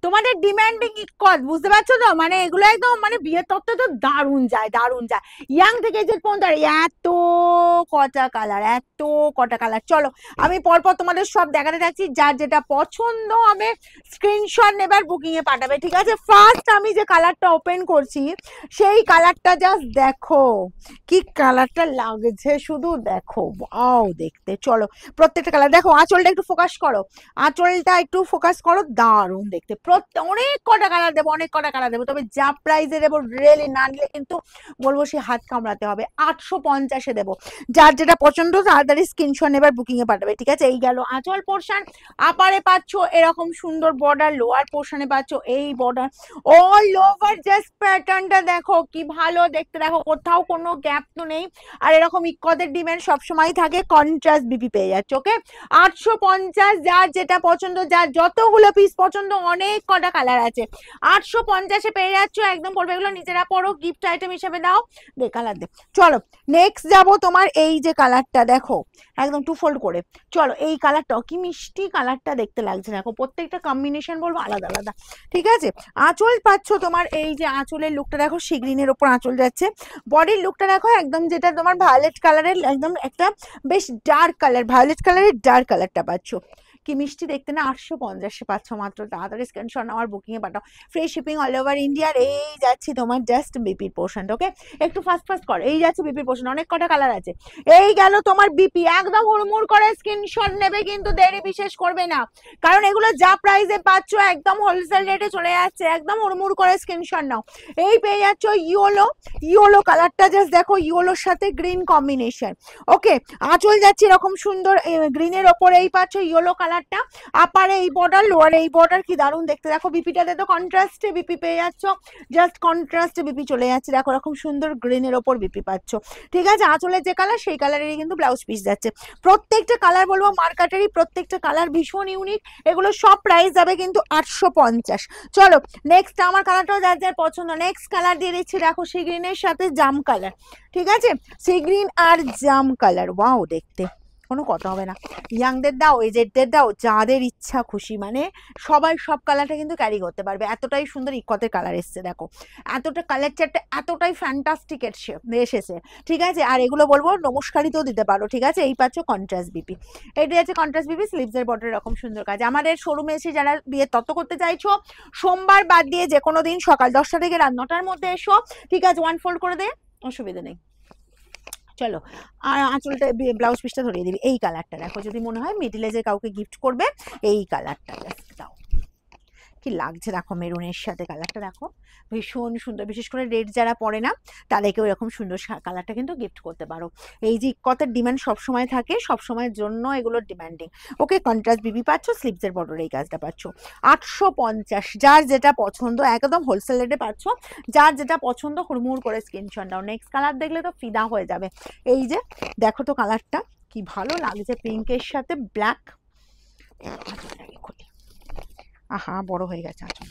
তোমাদের ডিমান্ডিং কত বুঝতে পারছো তো, মানে এগুলো একদম মানে বিয়ের তত্ত্ব তো দারুণ যায়, দারুণ যায়। ইয়াং থেকে এজেড পর্যন্ত এত কটা কালার, এত কটা কালার। চলো আমি পরপর তোমাদের সব দেখাতে থাকছি, যার যেটা পছন্দ হবে স্ক্রিনশট নেবার বুকিং এ পাঠাবে, ঠিক আছে। ফার্স্ট আমি যে কালারটা ওপেন করছি সেই কালারটা জাস্ট দেখো কি কালারটা লাগছে, শুধু দেখো ওয়াও দেখতে। চলো প্রত্যেকটা কালার দেখো, আঁচলটা একটু ফোকাস করো, আঁচলটা একটু ফোকাস করো, দারুণ দেখতে। অনেক কটা কালার দেবো, অনেক কটা কালার দেবো, তবে যা প্রাইসে দেবো রিয়েলি না নিলে কিন্তু বলবো সে হাত কামড়াতে হবে। 850-এ দেবো। যার যেটা পছন্দ তাড়াতাড়ি স্ক্রিনশট নেবার বুকিং এ পাঠাবে, ঠিক আছে। এই গেল আঁচল পোর্শন। আপারে পাচ্ছ এরকম সুন্দর বর্ডার, লোয়ার পোর্শনে পাচ্ছ এই বর্ডার, অল ওভার জাস্ট প্যাটার্নটা দেখো কি ভালো দেখতে, দেখো কোথাও কোনো গ্যাপ তো নেই। আর এরকম ইক্কদের ডিমান্ড সবসময় থাকে, কন্ট্রাস্ট বিপি পেয়ে যাচ্ছে, ওকে। 850, যার যেটা পছন্দ, যার যতগুলো পিস পছন্দ, অনেক কটা কালার আছে, 850-এ পেয়ে যাচ্ছ একদম। পড়বে এগুলো নিজেরা পড়ো, গিফট আইটেম হিসেবে দাও, দে কালার দে। চলো নেক্সট যাবো তোমার এই যে কালারটা দেখো একদম টু ফোল্ড করে। চলো এই কালারটা কি মিষ্টি কালারটা দেখতে লাগছে, দেখো প্রত্যেকটা কম্বিনেশন বলবো আলাদা আলাদা, ঠিক আছে। আঁচল পাচ্ছ তোমার এই যে আঁচলের লুকটা দেখো, সি গ্রিনের ওপর আঁচল যাচ্ছে। বডির লুকটা দেখো একদম যেটা তোমার ভায়োলেট কালারের, একদম একটা বেশ ডার্ক কালার, ভায়োলেট কালারের ডার্ক কালারটা পাচ্ছ, কি মিষ্টি দেখতে না। 850-এ পাচ্ছ মাত্র, তাড়াতাড়ি স্ক্রিনশট আমার বুকিং এ পাঠাও, ফ্রি শিপিং অল ওভার ইন্ডিয়ার। এই যাচ্ছি তোমার জাস্ট বিপির পোর্শন, ওকে একটু ফাস্ট ফাস্ট করো। এই যাচ্ছে বিপির পোর্শন, অনেক কটা কালার আছে। এই গেল তোমার বিপি, একদম হুড়মুড় করে স্ক্রিনশট নেবে, কিন্তু দেরি বিশেষ করবে না, কারণ এগুলো যা প্রাইসে পাচ্ছ একদম হোলসেল রেটে চলে যাচ্ছে, একদম হুড়মুড় করে স্ক্রিনশট নাও। এই পেয়ে যাচ্ছ ইয়েলো, ইয়েলো কালারটা জাস্ট দেখো, ইয়েলোর সাথে গ্রিন কম্বিনেশন, ওকে। আঁচল যাচ্ছে এরকম সুন্দর গ্রিনের ওপরে, এই পাচ্ছ ইয়েলো কালারটা। আপারে এই বর্ডার, লোয়ারে এই বর্ডার, কি দারুণ দেখতে দেখো। বিপিটাতে তো কন্ট্রাস্টে বিপি পেয়ে যাচ্ছ, জাস্ট কন্ট্রাস্টে বিপি চলে যাচ্ছে, দেখো এরকম সুন্দর গ্রিনের ওপর বিপি পাচ্ছ, ঠিক আছে। আঁচলের যে কালার সেই কালারেরই কিন্তু ব্লাউজ পিস যাচ্ছে। প্রত্যেকটা কালার বলবো মার্কেটেরই, প্রত্যেকটা কালার ভীষণ ইউনিক, এগুলো সব প্রাইস যাবে কিন্তু 850। চলো নেক্সট আমার কালারটাও যার যার পছন্দ, নেক্সট কালার দিয়ে দিচ্ছি দেখো, সি গ্রিনের সাথে জাম কালার, ঠিক আছে। সি গ্রিন আর জাম কালার, ওয়াও দেখতে, কোনো কথা হবে না। ইয়াংদের দাও, এজেডদের দাও, যাদের ইচ্ছা খুশি, মানে সবাই সব কালারটা কিন্তু ক্যারি করতে পারবে, এতটাই সুন্দর ইকতের কালার এসছে দেখো, এতটা কালার চারটা এতটাই ফ্যান্টাস্টিক এসেছে, ঠিক আছে। আর এগুলো বলবো নমস্কারিতেও দিতে পারো, ঠিক আছে। এই পাচ্ছ কন্ট্রাস্ট বিপি, এটি আছে কন্ট্রাস্ট বিপি, স্লিভসের বর্ডার এরকম সুন্দর কাজ। আমাদের শোরুমে এসে যারা বিয়ে তত্ত্ব করতে চাইছো, সোমবার বাদ দিয়ে যে কোনো দিন সকাল 10টা থেকে রাত 9টার মধ্যে এসো, ঠিক আছে। ওয়ান ফোল্ড করে দে, অসুবিধা নেই। চলো আর আঁচলটা ব্লাউজ পিসটা ধরিয়ে দিবি, এই কালারটা দেখো, যদি মনে হয় মিডিলে যে কাউকে গিফট করবে এই কালারটা জাস্ট দাও, কি লাগছে দেখো, মেরুনের সাথে কালারটা দেখো ভীষণ সুন্দর। বিশেষ করে রেড যারা পরে না তাদেরকেও এরকম সুন্দর কালারটা কিন্তু গিফট করতে পারো। এই যে কতের ডিমান্ড সবসময় থাকে, সবসময়ের জন্য এগুলোর ডিমান্ডিং, ওকে। কন্ট্রাস্ট বিবি পাচ্ছ, স্লিভসের বর্ডার এই কাজটা পাচ্ছ, 850। যার যেটা পছন্দ একদম হোলসেল রেটে পাচ্ছ, যার যেটা পছন্দ হুড়মুড় করে স্ক্রিনশট দাও। নেক্সট কালার দেখলে তো ফিদা হয়ে যাবে। এই যে দেখো তো কালারটা কি ভালো লাগছে, পিঙ্কের সাথে ব্ল্যাক, আহা বড় হয়ে গেছে আঁচল।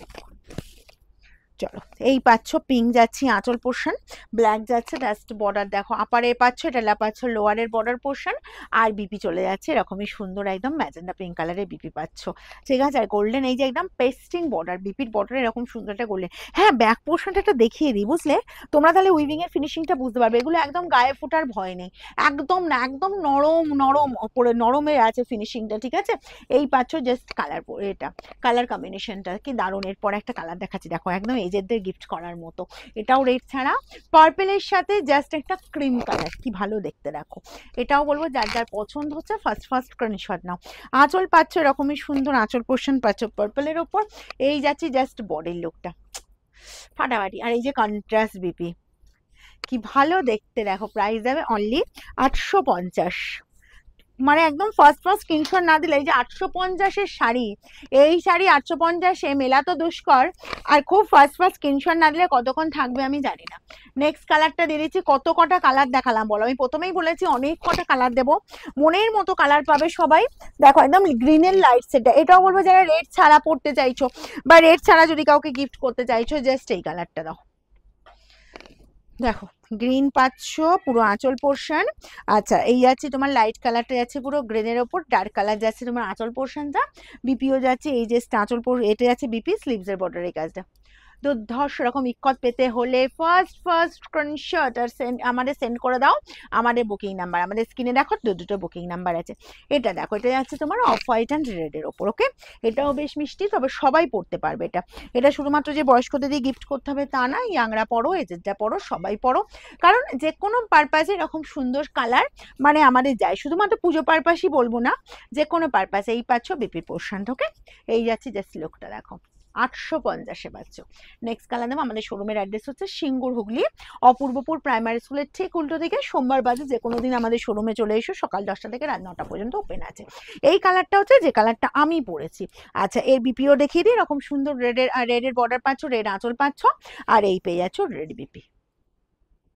চলো এই পাচ্ছ পিঙ্ক যাচ্ছি আঁচল পোর্শন, ব্ল্যাক যাচ্ছে জাস্ট বর্ডার দেখো, আপারে পাচ্ছ এটা পাচ্ছ লোয়ারের বর্ডার পোর্শন, আর বিপি চলে যাচ্ছে এরকমই সুন্দর একদম ম্যাজেন্ডা পিঙ্ক কালারের বিপি পাচ্ছ, ঠিক আছে। আর গোল্ডেন এই যে একদম পেস্টিং বর্ডার, বিপির বর্ডার এরকম সুন্দর একটা গোল্ডেন। হ্যাঁ ব্যাক পোর্শনটা একটা দেখিয়ে দিই বুঝলে, তোমরা তাহলে উইভিং এর ফিনিশিংটা বুঝতে পারবে। এগুলো একদম গায়ে ফোটার ভয় নেই, একদম না, একদম নরম নরম ওপরে নরমের আছে ফিনিশিংটা, ঠিক আছে। এই পাচ্ছ জাস্ট কালার, এটা কালার কম্বিনেশনটা কি দারুণ। এরপর একটা কালার দেখাচ্ছি দেখো, একদম এজেডদের গিফট করার মতো, এটাও রেড ছাড়া, পার্পেলের সাথে জাস্ট একটা ক্রিম কালার, কি ভালো দেখতে দেখো। এটাও বলবো যার যার পছন্দ হচ্ছে ফার্স্ট স্ক্রিনশট নাও। আঁচল পাচ্ছ এরকমই সুন্দর আঁচল পোর্শন পাচ্ছ পার্পেলের ওপর, এই যাচ্ছি জাস্ট বডির লুকটা ফাটাফাটি। আর এই যে কন্ট্রাস্ট বিপি, কি ভালো দেখতে দেখো। প্রাইস যাবে অনলি 850, মানে একদম ফার্স্ট স্ক্রিনশট না দিলে, এই যে 850-এর শাড়ি, এই শাড়ি 850-এ মেলা তো দুষ্কর, আর খুব ফার্স্ট স্ক্রিনশট না দিলে কতক্ষণ থাকবে আমি জানি না। নেক্সট কালারটা দিয়ে দিচ্ছি, কত কটা কালার দেখালাম বলো, আমি প্রথমেই বলেছি অনেক কটা কালার দেবো, মনের মতো কালার পাবে সবাই। দেখো একদম গ্রিনের লাইট সেটটা, এটাও বলবো যারা রেড ছাড়া পড়তে চাইছো বা রেড ছাড়া যদি কাউকে গিফট করতে চাইছো, জাস্ট এই কালারটা দাও, দেখো গ্রিন পাচ্ছ পুরো আঁচল পোর্শন। আচ্ছা এই যাচ্ছে তোমার লাইট কালারটা যাচ্ছে পুরো গ্রেনের ওপর, ডার্ক কালার যাচ্ছে তোমার আঁচল পোর্শনটা, বিপিও যাচ্ছে এই যে আঁচল এটা যাচ্ছে বিপি, স্লিভসের বর্ডারের কাজটা। দুর্ধর্ষ এরকম ইক্কত পেতে হলে ফার্স্ট স্ক্রিনশট আর আমাদের সেন্ড করে দাও। আমাদের বুকিং নাম্বার, আমাদের স্ক্রিনে দেখো দুটো বুকিং নাম্বার আছে। এটা দেখো এটা যাচ্ছে তোমার অফ হোয়াইট অ্যান্ড রেডের ওপর। ওকে, এটাও বেশ মিষ্টি, তবে সবাই পড়তে পারবে এটা। এটা শুধুমাত্র যে বয়স্কদের দিয়ে গিফট করতে হবে তা না, ইয়াংরা পড়ো, এজেডরা পড়ো, সবাই পড়ো, কারণ যে কোনো পারপাসে এরকম সুন্দর কালার মানে আমাদের যায়। শুধুমাত্র পুজো পারপাসই বলবো না, যে কোনো পারপাসে এই পাচ্ছ বিপি পোর্শন। ওকে, এই যাচ্ছে জাস্ট লুকটা দেখো 850-এ পাচ্ছ। নেক্সট কালার দেবো। আমাদের শোরুমের অ্যাড্রেস হচ্ছে সিঙ্গুর, হুগলি, অপূর্বপুর প্রাইমারি স্কুলের ঠিক উল্টো দিকে। সোমবার বাজে যে কোনো দিন আমাদের শোরুমে চলে এসো, সকাল 10টা থেকে রাত 9টা পর্যন্ত ওপেন আছে। এই কালারটা হচ্ছে যে কালারটা আমি পরেছি। আচ্ছা এর বিপিও দেখিয়ে দিই, এরকম সুন্দর রেডের বর্ডার পাচ্ছ, রেড আঁচল পাচ্ছ, আর এই পেয়ে যাচ্ছ রেড বিপি।